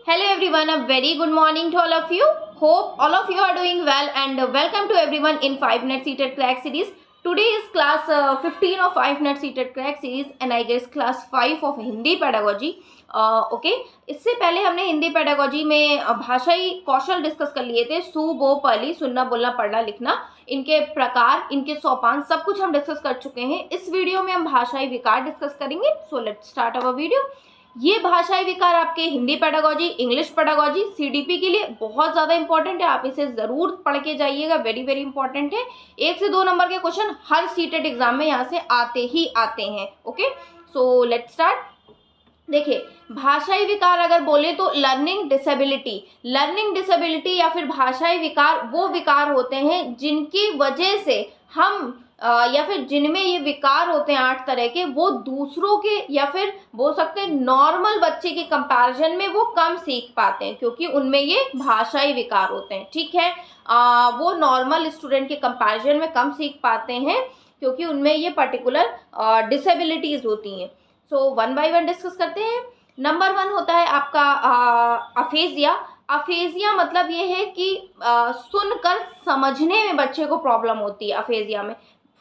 Hello everyone, a very good morning to all of you. Hope all of you are doing well and welcome to everyone in 5 minute seated crack series. Today is class 15 of 5 minute seated crack series and I guess class 5 of Hindi pedagogy. Okay इससे पहले हमने Hindi pedagogy में भाषाई कौशल discuss कर लिए थे। सु बो पली, सुनना बोलना पढ़ना लिखना, इनके प्रकार, इनके सोपान सब कुछ हम डिस्कस कर चुके हैं। इस वीडियो में हम भाषाई विकार डिस्कस करेंगे। So let's start our video. ये भाषाई विकार आपके Hindi pedagogy, English pedagogy, CDP के लिए बहुत ज़्यादा इंपॉर्टेंट है। आप इसे ज़रूर पढ़ के जाइएगा, वेरी वेरी इंपॉर्टेंट है। 1 से 2 नंबर के क्वेश्चन हर सीटेड एग्जाम में यहाँ से आते ही आते हैं। Okay so let's start. देखिए भाषाई विकार अगर बोले तो लर्निंग डिसेबिलिटी या फिर भाषाई विकार वो विकार होते हैं जिनकी वजह से हम या फिर जिनमें ये विकार होते हैं 8 तरह के, वो दूसरों के या फिर बोल सकते हैं नॉर्मल बच्चे के कंपैरिजन में वो कम सीख पाते हैं क्योंकि उनमें ये भाषाई विकार होते हैं। ठीक है, वो नॉर्मल स्टूडेंट के कंपैरिजन में कम सीख पाते हैं क्योंकि उनमें ये पर्टिकुलर डिसेबिलिटीज होती हैं। So one by one discuss करते हैं। नंबर 1 होता है आपका अफेजिया। अफेजिया मतलब ये है कि सुनकर समझने में बच्चे को प्रॉब्लम होती है अफेजिया में।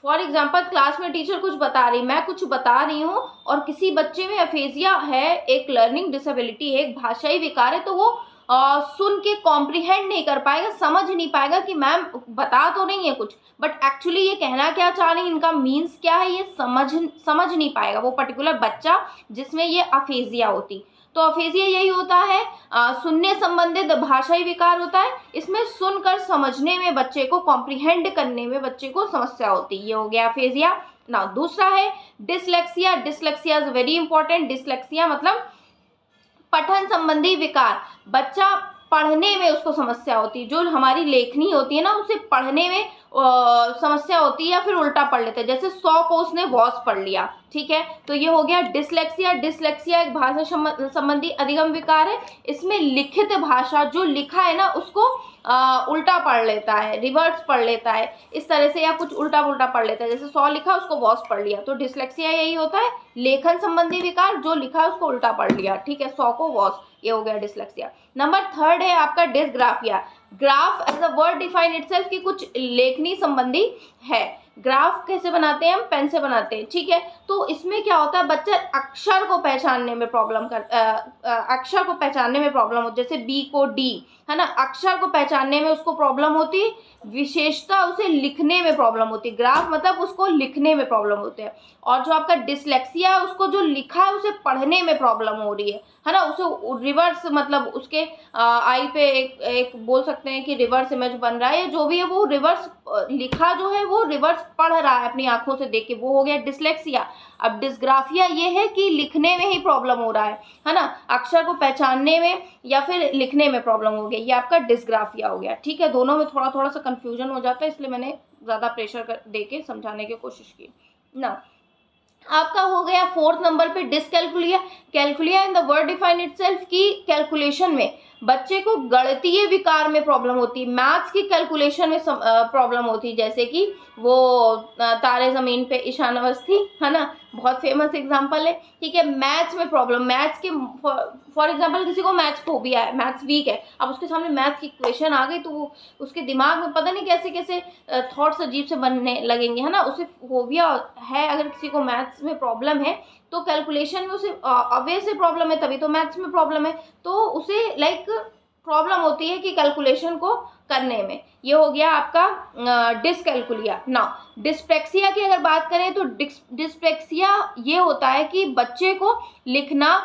फॉर एग्जाम्पल क्लास में टीचर कुछ बता रही, मैं कुछ बता रही हूँ और किसी बच्चे में अफेजिया है, एक लर्निंग डिसेबिलिटी है, एक भाषाई विकार है, तो वो सुन के कॉम्प्रिहेंड नहीं कर पाएगा, समझ नहीं पाएगा कि मैम बता तो नहीं है कुछ, बट एक्चुअली ये कहना क्या चाह रही है, इनका मीन्स क्या है, ये समझ नहीं पाएगा वो पर्टिकुलर बच्चा जिसमें ये अफेजिया होती। तो अफेजिया यही होता है, सुनने संबंधित भाषाई विकार होता है। इसमें सुनकर समझने में बच्चे को, कॉम्प्रिहेंड करने में बच्चे को समस्या होती है। ये हो गया अफेजिया। ना दूसरा है dyslexia. Dyslexia is very important. Dyslexia मतलब पठन संबंधी विकार। बच्चा पढ़ने में उसको समस्या होती है, जो हमारी लेखनी होती है ना उसे पढ़ने में समस्या होती है या फिर उल्टा पढ़ लेते हैं। जैसे 100 को उसने वॉस पढ़ लिया, ठीक है, तो ये हो गया डिसलेक्सिया। डिसलेक्सिया एक भाषा संबंधी अधिगम विकार है। इसमें लिखित भाषा, जो लिखा है ना उसको उल्टा पढ़ लेता है, रिवर्स पढ़ लेता है इस तरह से, या कुछ उल्टा पुल्टा पढ़ लेता है। जैसे 100 लिखा उसको वॉस पढ़ लिया, तो डिसलेक्सिया यही होता है, लेखन संबंधी विकार, जो लिखा है उसको उल्टा पढ़ लिया। ठीक है, 100 को वॉस, ये हो गया डिसलेक्सिया। नंबर 3 है आपका dysgraphia. Graph as a word define itself की कुछ लेखनी संबंधी है। ग्राफ कैसे बनाते हैं हम? पेन से बनाते हैं। ठीक है, तो इसमें क्या होता है, बच्चा अक्षर को पहचानने में प्रॉब्लम अक्षर को पहचानने में प्रॉब्लम होती है। जैसे बी को डी है ना, अक्षर को पहचानने में उसको प्रॉब्लम होती है, विशेषता उसे लिखने में प्रॉब्लम होती है। ग्राफ मतलब उसको लिखने में प्रॉब्लम होते हैं। और जो आपका डिसलेक्सिया है उसको जो लिखा है उसे पढ़ने में प्रॉब्लम हो रही है ना, उसे रिवर्स मतलब उसके आई पे एक बोल सकते हैं कि रिवर्स इमेज बन रहा है, या जो भी है वो रिवर्स लिखा जो है वो रिवर्स पढ़ रहा है अपनी आंखों से देख के, वो हो गया डिसलेक्सिया। अब डिसग्राफिया ये है कि लिखने में ही प्रॉब्लम हो रहा है ना, अक्षर को पहचानने में या फिर लिखने में प्रॉब्लम हो गई, ये आपका डिसग्राफिया हो गया। ठीक है, दोनों में थोड़ा थोड़ा सा कंफ्यूजन हो जाता है, इसलिए मैंने ज़्यादा प्रेशर दे के समझाने की कोशिश की ना। आपका हो गया 4th नंबर पे dyscalculia. कैलकुलिया in the word define itself की कैलकुलेशन में बच्चे को गणितीय विकार में प्रॉब्लम होती है, मैथ्स की कैलकुलेशन में प्रॉब्लम होती है। जैसे कि वो तारे ज़मीन पे इशानावस्थी है ना, बहुत फेमस एग्जांपल है। ठीक है, मैथ्स में प्रॉब्लम, मैथ्स के फॉर एग्जांपल किसी को मैथ्स फोबिया है, मैथ्स वीक है, अब उसके सामने मैथ्स की इक्वेशन आ गई तो उसके दिमाग में पता नहीं कैसे कैसे थॉट्स अजीब से बनने लगेंगे, है ना, उसे फोबिया है। अगर किसी को मैथ्स में प्रॉब्लम है तो कैलकुलेशन में उसे ऑब्वियस से प्रॉब्लम है, तभी तो मैथ्स में प्रॉब्लम है, तो उसे लाइक प्रॉब्लम होती है कि कैलकुलेशन को करने में। ये हो गया आपका डिसकैलकुलिया। नाउ डिस्पेक्सिया की अगर बात करें तो डिस्पेक्सिया ये होता है कि बच्चे को लिखना,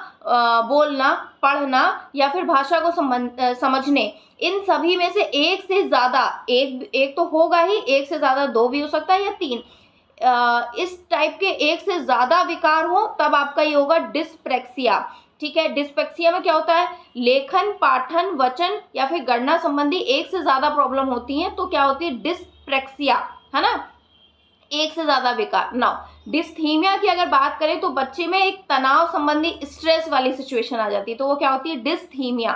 बोलना, पढ़ना या फिर भाषा को समझने, इन सभी में से एक से ज़्यादा, एक तो होगा ही, एक से ज़्यादा 2 भी हो सकता है या 3, इस टाइप के एक से ज़्यादा विकार हो तब आपका ये होगा डिस्प्रेक्सिया। ठीक है, डिस्पेक्सिया में क्या होता है, लेखन, पाठन, वचन या फिर गणना संबंधी एक से ज़्यादा प्रॉब्लम होती है, तो क्या होती है डिस्प्रेक्सिया, है ना, एक से ज़्यादा विकार। नाउ डिस्थीमिया की अगर बात करें तो बच्चे में एक तनाव संबंधी स्ट्रेस वाली सिचुएशन आ जाती है, तो वो क्या होती है डिस्थीमिया।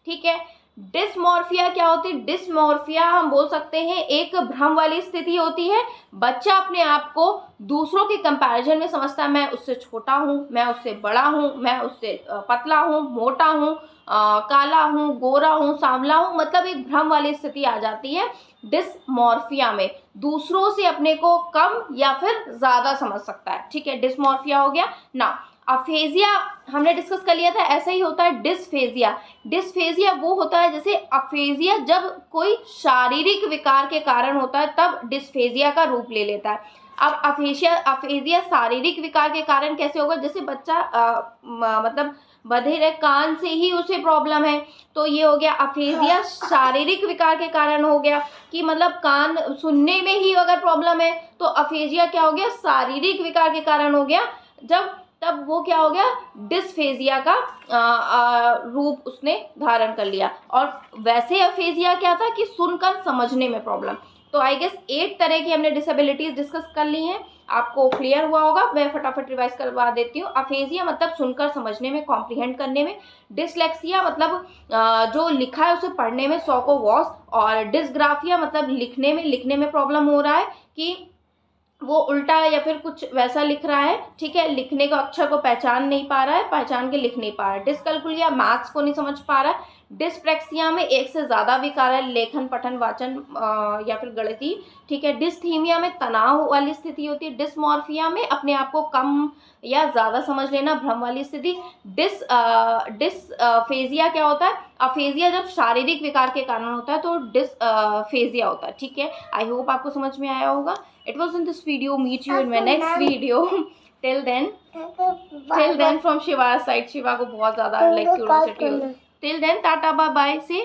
ठीक है, डिस्मॉर्फिया क्या होती है? डिस्मॉर्फिया हम बोल सकते हैं एक भ्रम वाली स्थिति होती है। बच्चा अपने आप को दूसरों के कंपैरिजन में समझता है, मैं उससे छोटा हूँ, मैं उससे बड़ा हूँ, मैं उससे पतला हूँ, मोटा हूँ, काला हूँ, गोरा हूँ, सांवला हूँ, मतलब एक भ्रम वाली स्थिति आ जाती है डिस्मॉर्फिया में। दूसरों से अपने को कम या फिर ज्यादा समझ सकता है, ठीक है, डिस्मॉर्फिया हो गया ना। अफेजिया हमने डिस्कस कर लिया था, ऐसा ही होता है डिस्फेजिया। डिस्फेजिया वो होता है, जैसे अफेजिया जब कोई शारीरिक विकार के कारण होता है तब डिस्फेजिया का रूप ले लेता है। अब अफेजिया शारीरिक विकार के कारण कैसे होगा? जैसे बच्चा मतलब बधिर है, कान से ही उसे प्रॉब्लम है, तो ये हो गया अफेजिया शारीरिक विकार के कारण हो गया, कि मतलब कान सुनने में ही अगर प्रॉब्लम है तो अफेजिया क्या हो गया? शारीरिक विकार के कारण हो गया। तब वो क्या हो गया? डिस्फेजिया का रूप उसने धारण कर लिया। और वैसे अफेजिया क्या था कि सुनकर समझने में प्रॉब्लम। तो आई गेस 8 तरह की हमने डिसेबिलिटीज डिस्कस कर ली हैं, आपको क्लियर हुआ होगा। मैं फटाफट रिवाइज करवा देती हूँ। अफेजिया मतलब सुनकर समझने में, कॉम्प्रिहेंड करने में। डिसलेक्सिया मतलब जो लिखा है उसे पढ़ने में 100 को वॉस। और डिसग्राफिया मतलब लिखने में प्रॉब्लम हो रहा है, कि वो उल्टा या फिर कुछ वैसा लिख रहा है, ठीक है, लिखने का अक्षर को पहचान नहीं पा रहा है, पहचान के लिख नहीं पा रहा है। डिसकैल्कुलिया मैथ्स को नहीं समझ पा रहा है। डिस्प्रैक्सिया में एक से ज़्यादा विकार है, लेखन, पठन, वाचन या फिर गणितीय, ठीक है। डिस्थीमिया में तनाव वाली स्थिति होती है। डिस्मॉर्फिया में अपने आप को कम या ज़्यादा समझ लेना, भ्रम वाली स्थिति। डिसफेजिया क्या होता है? अफेजिया जब शारीरिक विकार के कारण होता है तो डिसफेजिया होता है, ठीक है। आई होप आपको समझ में आया होगा। It was in this video. Meet you in my next video. Till then from Shiva's side, Shiva को बहुत ज़्यादा like curiosity. Till then, Tata, bye bye. See.